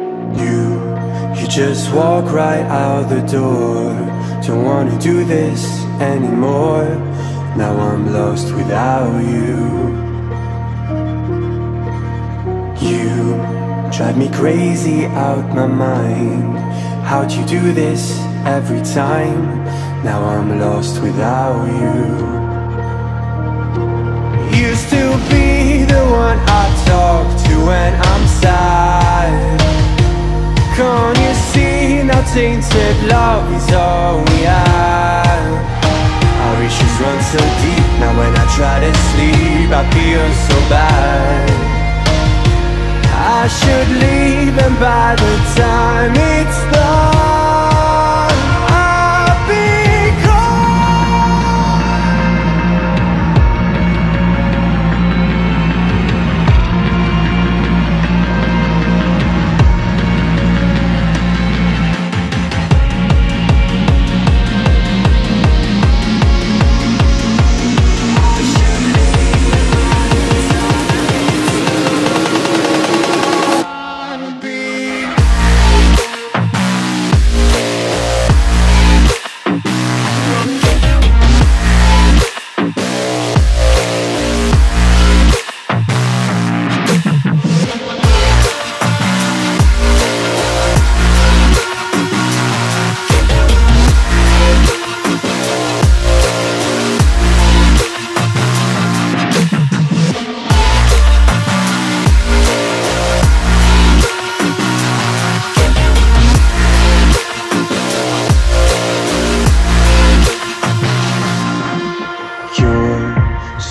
You just walk right out the door. Don't wanna do this anymore. Now I'm lost without you. You drive me crazy out my mind. How'd you do this every time? Now I'm lost without you. Used to be the one I talk to when I'm sad. Can't you see now tainted love is all we have? Our issues run so deep, now when I try to sleep I feel so bad. I should leave, and by the time it's done I'll be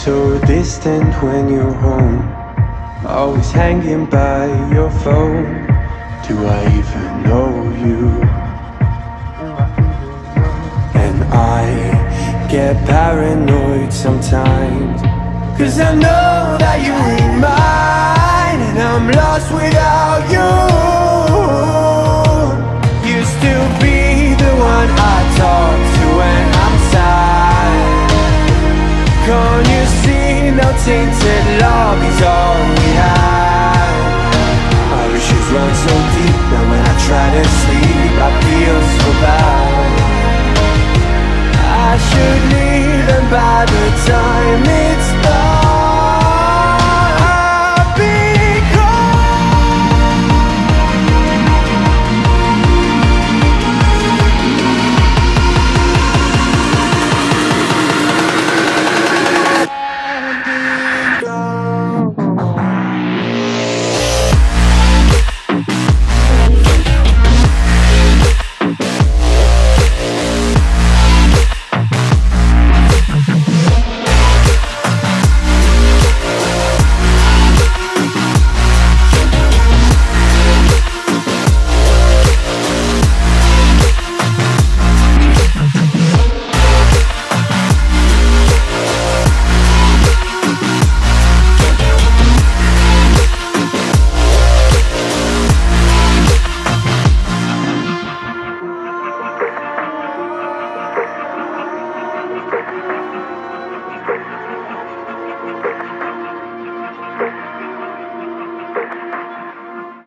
so distant when you're home, always hanging by your phone. Do I even know you? And I get paranoid sometimes, 'cause I know that you ain't mine, and I'm lost without you. Used to be the one I talk to when I'm sad. Can't you see now tainted love is all we have? Our issues run so deep, now when I try to sleep I feel so bad. I should leave, and by the time it's